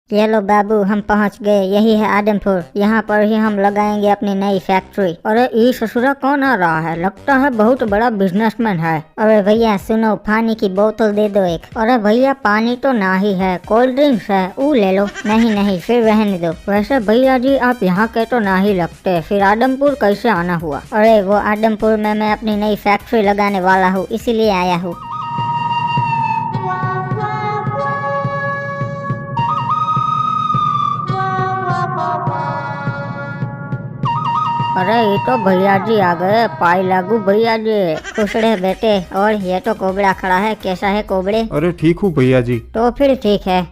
ये लो बाबू, हम पहुंच गए। यही है आदमपुर। यहाँ पर ही हम लगाएंगे अपनी नई फैक्ट्री। अरे ये ससुरा कौन आ रहा है? लगता है बहुत बड़ा बिजनेसमैन है। अरे भैया सुनो, पानी की बोतल दे दो एक। अरे भैया पानी तो ना ही है, कोल्ड ड्रिंक्स है, वो ले लो। नहीं नहीं, फिर रहने दो। वैसे भैया जी आप यहाँ के तो ना ही लगते, फिर आदमपुर कैसे आना हुआ? अरे वो आदमपुर में मैं अपनी नई फैक्ट्री लगाने वाला हूँ, इसीलिए आया हूँ। अरे ये तो भैया जी आ गए। पाई लागू भैया जी। खुश रहे बेटे। और ये तो कोबड़ा खड़ा है। कैसा है कोबड़े? अरे ठीक हूँ भैया जी। तो फिर ठीक है।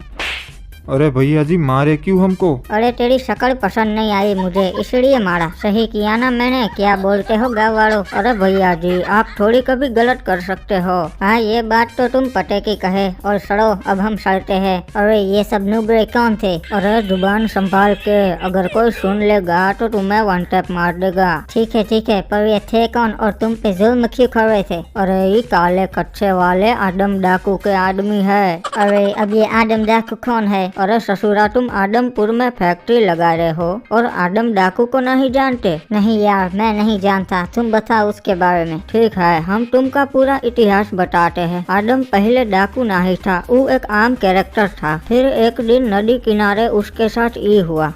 अरे भैया जी मारे क्यों हमको? अरे तेरी शक्ल पसंद नहीं आई मुझे, इसलिए मारा। सही किया ना मैंने? क्या बोलते हो गाँव वालों? अरे भैया जी आप थोड़ी कभी गलत कर सकते हो। हाँ ये बात तो तुम पते की कहे। और सड़ो अब हम सड़ते हैं। अरे ये सब नुबड़े कौन थे? अरे जुबान संभाल के, अगर कोई सुन लेगा तो तुम्हें वन टैप मार देगा। ठीक है, पर ये थे कौन और तुम पे जुल्म क्यों कर रहे थे? अरे ये काले कच्चे वाले आदम डाकू के आदमी है। अरे अब ये आदम डाकू कौन है? अरे ससुरा तुम आदमपुर में फैक्ट्री लगा रहे हो और आदम डाकू को नहीं जानते? नहीं यार मैं नहीं जानता, तुम बताओ उसके बारे में। ठीक है हम तुमका पूरा इतिहास बताते हैं। आदम पहले डाकू नहीं था, वो एक आम कैरेक्टर था। फिर एक दिन नदी किनारे उसके साथ ये हुआ।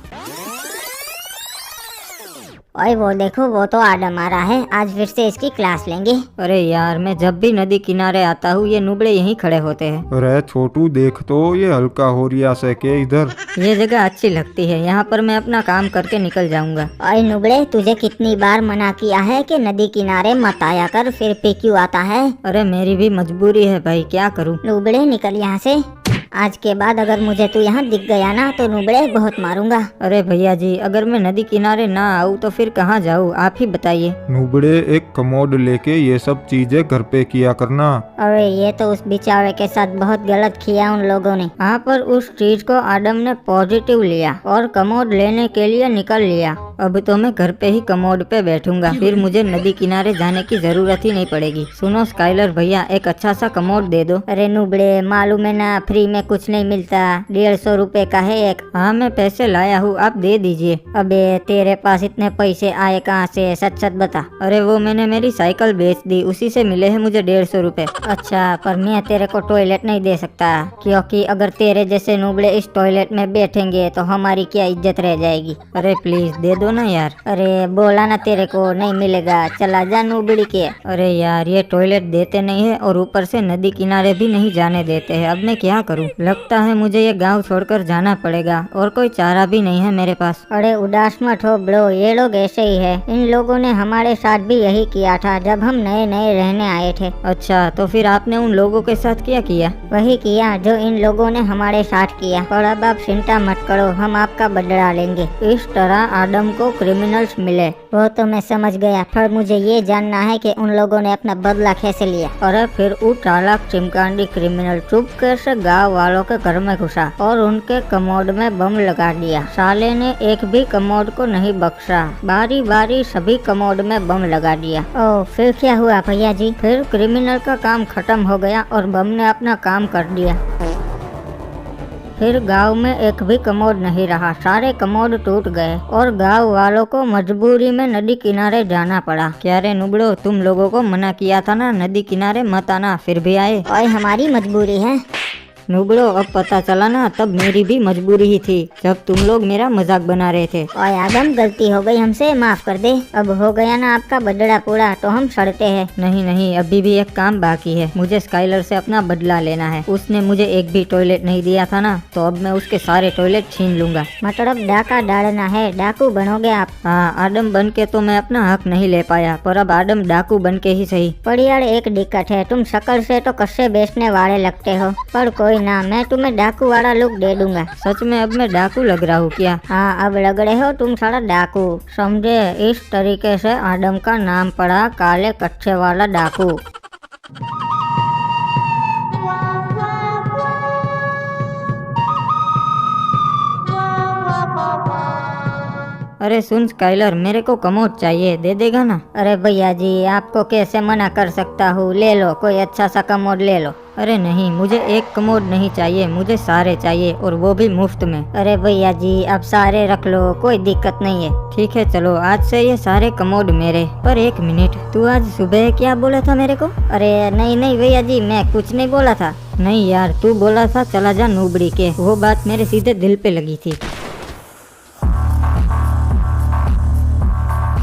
ओए वो देखो, वो तो आदम आ रहा है। आज फिर से इसकी क्लास लेंगे। अरे यार मैं जब भी नदी किनारे आता हूँ ये नुबड़े यहीं खड़े होते हैं। अरे छोटू देख तो ये हल्का हो रिया से के इधर। ये जगह अच्छी लगती है, यहाँ पर मैं अपना काम करके निकल जाऊंगा। ओए नुबड़े, तुझे कितनी बार मना किया है कि नदी किनारे मत आया कर, फिर पे क्यों आता है? अरे मेरी भी मजबूरी है भाई, क्या करूँ। नुबड़े निकल यहाँ से। आज के बाद अगर मुझे तू यहाँ दिख गया ना तो नुबड़े बहुत मारूंगा। अरे भैया जी अगर मैं नदी किनारे ना आऊँ तो फिर कहाँ जाऊँ, आप ही बताइए। नुबड़े एक कमोड लेके ये सब चीजें घर पे किया करना। अरे ये तो उस बेचारे के साथ बहुत गलत किया उन लोगों ने। वहाँ पर उस चीज को आदम ने पॉजिटिव लिया और कमोड लेने के लिए निकल लिया। अब तो मैं घर पे ही कमोड पे बैठूंगा, फिर मुझे नदी किनारे जाने की जरूरत ही नहीं पड़ेगी। सुनो स्काइलर भैया, एक अच्छा सा कमोड दे दो। अरे नुबड़े मालूम है ना, फ्री में कुछ नहीं मिलता। 150 रुपए का है एक। हाँ मैं पैसे लाया हूँ, आप दे दीजिए। अबे तेरे पास इतने पैसे आए कहाँ से? सच सच बता। अरे वो मैंने मेरी साइकिल बेच दी, उसी से मिले हैं मुझे 150 रुपए। अच्छा पर मैं तेरे को टॉयलेट नहीं दे सकता, क्योंकि अगर तेरे जैसे नुबड़े इस टॉयलेट में बैठेंगे तो हमारी क्या इज्जत रह जाएगी। अरे प्लीज दे दो ना यार। अरे बोला ना तेरे को नहीं मिलेगा, चला जा नुबड़ी के। अरे यार ये टॉयलेट देते नहीं है और ऊपर से नदी किनारे भी नहीं जाने देते हैं। अब मैं क्या करूं? लगता है मुझे ये गांव छोड़कर जाना पड़ेगा और कोई चारा भी नहीं है मेरे पास। अरे उदास मत हो ब्रो, ये लोग ऐसे ही है। इन लोगों ने हमारे साथ भी यही किया था जब हम नए नए रहने आए थे। अच्छा तो फिर आपने उन लोगों के साथ क्या किया? वही किया जो इन लोगों ने हमारे साथ किया। और अब आप चिंता मत करो, हम आपका बदला लेंगे। इस तरह आदम को क्रिमिनल्स मिले। वो तो मैं समझ गया, पर मुझे ये जानना है कि उन लोगों ने अपना बदला कैसे लिया। अरे फिर वो चालाक चिमकांडी क्रिमिनल चुपके से गाँव वालों के घर में घुसा और उनके कमोड में बम लगा दिया। साले ने एक भी कमोड को नहीं बख्शा, बारी बारी सभी कमोड में बम लगा दिया। ओह फिर क्या हुआ भैया जी? फिर क्रिमिनल का काम खत्म हो गया और बम ने अपना काम कर दिया। फिर गांव में एक भी कमोड नहीं रहा, सारे कमोड टूट गए और गांव वालों को मजबूरी में नदी किनारे जाना पड़ा। क्या रे नुबड़ो, तुम लोगों को मना किया था ना नदी किनारे मत आना, फिर भी आए। और हमारी मजबूरी है। नुबड़ो अब पता चला ना, तब मेरी भी मजबूरी ही थी जब तुम लोग मेरा मजाक बना रहे थे। और आदम गलती हो गई हमसे, माफ कर दे। अब हो गया ना आपका बदला पूरा, तो हम सड़ते हैं। नहीं नहीं, अभी भी एक काम बाकी है। मुझे स्काइलर से अपना बदला लेना है। उसने मुझे एक भी टॉयलेट नहीं दिया था ना, तो अब मैं उसके सारे टॉयलेट छीन लूंगा। मतलब डाका डालना है? डाकू बनोगे आप? हाँ आदम बन के तो मैं अपना हक नहीं ले पाया, पर अब आदम डाकू बन के ही सही। पर यार एक दिक्कत है, तुम शक्ल से तो कस्से बेचने वाले लगते हो, पर कोई ना, मैं तुम्हें डाकू वाला लुक दे दूंगा। सच में अब मैं डाकू लग रहा हूँ क्या? हाँ अब लग रहे हो तुम सारा डाकू, समझे? इस तरीके से आदम का नाम पड़ा काले कच्चे वाला डाकू। अरे सुन स्काइलर, मेरे को कमोड चाहिए, दे देगा ना? अरे भैया जी, आपको कैसे मना कर सकता हूँ, ले लो, कोई अच्छा सा कमोड ले लो। अरे नहीं, मुझे एक कमोड नहीं चाहिए, मुझे सारे चाहिए, और वो भी मुफ्त में। अरे भैया जी, आप सारे रख लो, कोई दिक्कत नहीं है। ठीक है चलो, आज से ये सारे कमोड मेरे। पर एक मिनट, तू आज सुबह क्या बोला था मेरे को? अरे नहीं नहीं भैया जी, मैं कुछ नहीं बोला था। नहीं यार, तू बोला था चला जा नूबड़ी के, वो बात मेरे सीधे दिल पे लगी थी।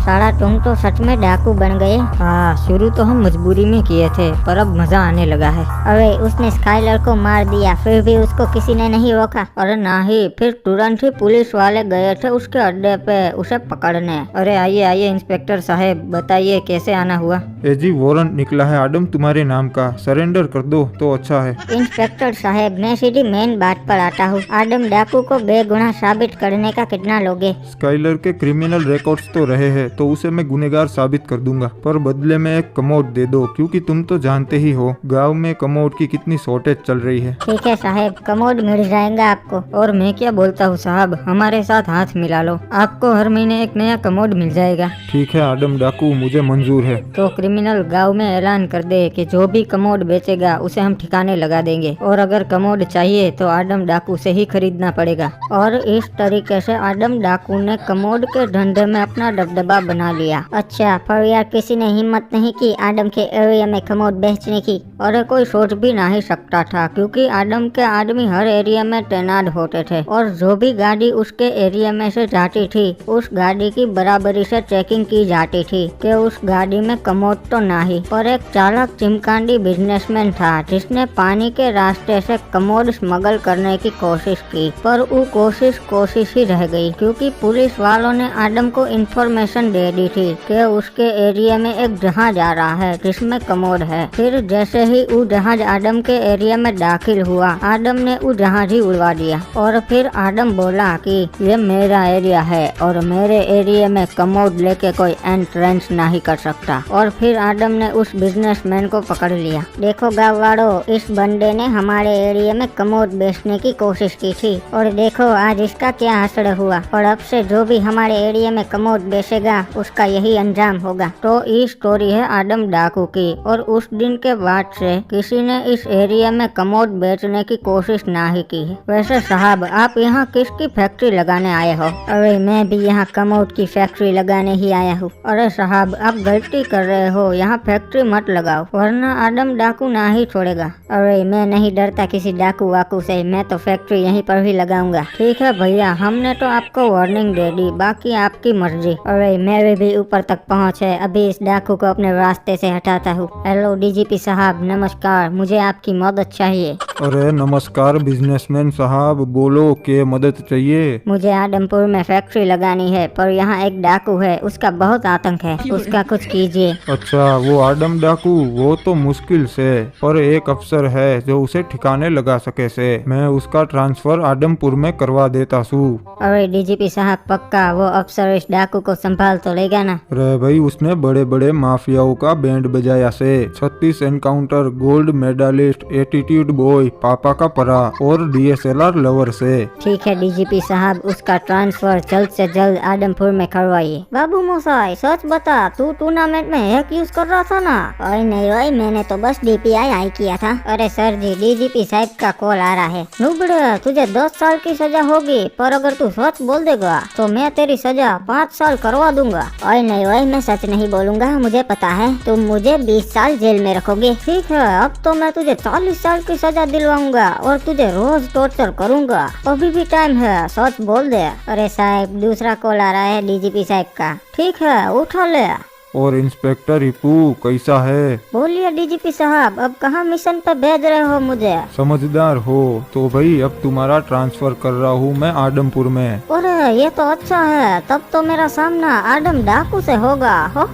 साला तुम तो सच में डाकू बन गए। हाँ, शुरू तो हम मजबूरी में किए थे, पर अब मजा आने लगा है। अरे उसने स्काइलर को मार दिया, फिर भी उसको किसी ने नहीं रोका। अरे नहीं, फिर तुरंत ही पुलिस वाले गए थे उसके अड्डे पे उसे पकड़ने। अरे आइए आइए इंस्पेक्टर साहब, बताइए कैसे आना हुआ? जी वारंट निकला है आदम तुम्हारे नाम का, सरेंडर कर दो तो अच्छा है। इंस्पेक्टर साहब, मैं सीधी मेन बात पर आता हूँ। आदम डाकू को बेगुनाह साबित करने का कितना लोगे? स्काइलर के क्रिमिनल रिकॉर्ड्स तो रहे हैं, तो उसे मैं गुनहगार साबित कर दूंगा, पर बदले में एक कमोड दे दो, क्योंकि तुम तो जानते ही हो गांव में कमोड की कितनी शॉर्टेज चल रही है। ठीक है साहब, कमोड मिल जाएगा आपको। और मैं क्या बोलता हूँ साहब, हमारे साथ हाथ मिला लो, आपको हर महीने एक नया कमोड मिल जाएगा। ठीक है आदम डाकू, मुझे मंजूर है। तो क्रिमिनल गांव में ऐलान कर दे कि जो भी कमोड बेचेगा उसे हम ठिकाने लगा देंगे, और अगर कमोड चाहिए तो आदम डाकू से ही खरीदना पड़ेगा। और इस तरीके से आदम डाकू ने कमोड के धंधे में अपना दबदबा बना लिया। अच्छा, पर यार किसी ने हिम्मत नहीं की आदम के एरिया में कमोड बेचने की। अरे कोई सोच भी नहीं सकता था, क्योंकि आदम के आदमी हर एरिया में तैनात होते थे, और जो भी गाड़ी उसके एरिया में से जाती थी उस गाड़ी की बराबरी से चेकिंग की जाती थी कि उस गाड़ी में कमोड तो नहीं। पर एक चालाक चिमकांडी बिजनेसमैन था जिसने पानी के रास्ते से कमोड स्मगल करने की कोशिश की, पर वो कोशिश ही रह गई, क्योंकि पुलिस वालों ने आदम को इंफॉर्मेशन दे दी थी कि उसके एरिया में एक जहाज आ रहा है जिसमें कमोड है। फिर जैसे ही वो जहाज आदम के एरिया में दाखिल हुआ, आदम ने वो जहाज ही उड़वा दिया, और फिर आदम बोला कि ये मेरा एरिया है और मेरे एरिया में कमोड लेके कोई एंट्रेंस नहीं कर सकता। और फिर आदम ने उस बिजनेसमैन को पकड़ लिया। देखो गाँव वालों, इस बंदे ने हमारे एरिया में कमोड बेचने की कोशिश की थी, और देखो आज इसका क्या असर हुआ। और अब से जो भी हमारे एरिया में कमोड बेचेगा उसका यही अंजाम होगा। तो ये स्टोरी है आदम डाकू की, और उस दिन के बाद से किसी ने इस एरिया में कमोड बेचने की कोशिश नहीं की है। वैसे साहब, आप यहाँ किसकी फैक्ट्री लगाने आए हो? अरे मैं भी यहाँ कमोड की फैक्ट्री लगाने ही आया हूँ। अरे साहब, आप गलती कर रहे हो, यहाँ फैक्ट्री मत लगाओ, वरना आदम डाकू ना ही छोड़ेगा। अरे मैं नहीं डरता किसी डाकू वाकू से, मैं तो फैक्ट्री यहीं पर ही लगाऊंगा। ठीक है भैया, हमने तो आपको वार्निंग दे दी, बाकी आपकी मर्जी। अरे मेरे भी ऊपर तक पहुँच है, अभी इस डाकू को अपने रास्ते से हटाता हूँ। हेलो डीजीपी साहब, नमस्कार, मुझे आपकी मदद चाहिए। अरे नमस्कार बिजनेसमैन साहब, बोलो क्या मदद चाहिए? मुझे आदमपुर में फैक्ट्री लगानी है, पर यहाँ एक डाकू है, उसका बहुत आतंक है, उसका कुछ कीजिए। अच्छा, वो आदम डाकू, वो तो मुश्किल से, पर एक अफसर है जो उसे ठिकाने लगा सके से, मैं उसका ट्रांसफर आदमपुर में करवा देता हूँ। अरे डीजीपी साहब, पक्का वो अफसर इस डाकू को संभाल तो लेगा ना? रे भाई, उसने बड़े बड़े माफियाओं का बैंड बजाया से, 36 encounter, gold medalist, attitude boy, पापा का परा और DSLR लवर से। ठीक है डीजीपी साहब, उसका ट्रांसफर जल्द से जल्द आदमपुर में करवाइए। बाबू मोसाई, सच बता, तू टूर्नामेंट में हैक यूज कर रहा था ना? ओए नहीं ओए, मैंने तो बस DPI आई किया था। अरे सर जी, डीजीपी साहब का कॉल आ रहा है। नुबड़े, तुझे 10 साल की सजा होगी, पर अगर तू सच बोल देगा तो मैं तेरी सजा 5 साल करवा दूंगा। ओए नहीं ओए, मैं सच नहीं बोलूंगा, मुझे पता है तुम मुझे 20 साल जेल में रखोगे। ठीक है, अब तो मैं तुझे 40 साल की सजा दिलवाऊंगा और तुझे रोज टॉर्चर करूंगा। अभी भी टाइम है, सच बोल दे। अरे साहब, दूसरा कॉल आ रहा है डीजीपी साहब का। ठीक है, उठा ले। और इंस्पेक्टर हिप्पू कैसा है? बोलिए डीजीपी साहब, अब कहाँ मिशन पे भेज रहे हो मुझे? समझदार हो तो भाई, अब तुम्हारा ट्रांसफर कर रहा हूँ मैं आदमपुर में। अरे ये तो अच्छा है, तब तो मेरा सामना आदम डाकू से होगा। हो।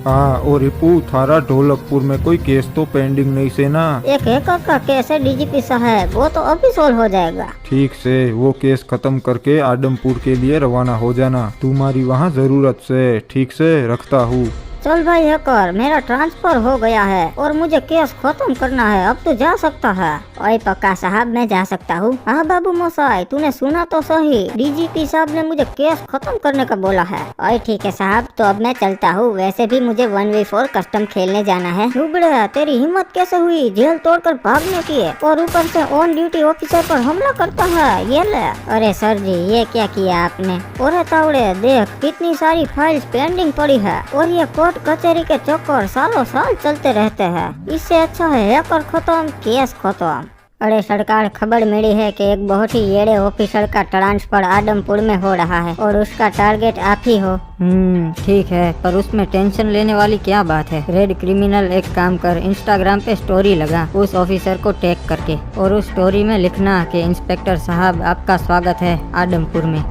हाँ, और हिप्पू, थारा ढोलकपुर में कोई केस तो पेंडिंग नहीं से ना? एक हैकर का केस है डीजीपी साहब, वो तो अभी सोल्व हो जाएगा। ठीक से वो केस खत्म करके आदमपुर के लिए रवाना हो जाना, तुम्हारी वहाँ जरूरत से। ठीक से, रखता हूँ। चल भाई हैकर, मेरा ट्रांसफर हो गया है और मुझे केस खत्म करना है, अब तो जा सकता है। ओए पक्का साहब, मैं जा सकता हूँ? हाँ बाबू मोसाई, तूने सुना तो सही, डीजीपी साहब ने मुझे केस खत्म करने का बोला है। ओए ठीक है साहब, तो अब मैं चलता हूँ। वैसे भी मुझे 1v4 कस्टम खेलने जाना है। लुबड़े, तेरी हिम्मत कैसे हुई जेल तोड़कर भागने की, और ऊपर से ऑन ड्यूटी ऑफिसर पर हमला करता है, ये ले। अरे सर जी, ये क्या किया आपने? और तावड़े देख, कितनी सारी फाइल्स पेंडिंग पड़ी है और ये कोर्ट कचहरी के चक्कर सालों साल चलते रहते हैं। इससे अच्छा है हैकर खत्म, केस खत्म। अरे सरकार, खबर मिली है कि एक बहुत ही येड़े ऑफिसर का ट्रांसफर आदमपुर में हो रहा है और उसका टारगेट आप ही हो। ठीक है, पर उसमें टेंशन लेने वाली क्या बात है। रेड क्रिमिनल, एक काम कर, इंस्टाग्राम पे स्टोरी लगा उस ऑफिसर को टैग करके, और उस स्टोरी में लिखना कि इंस्पेक्टर साहब आपका स्वागत है आदमपुर में।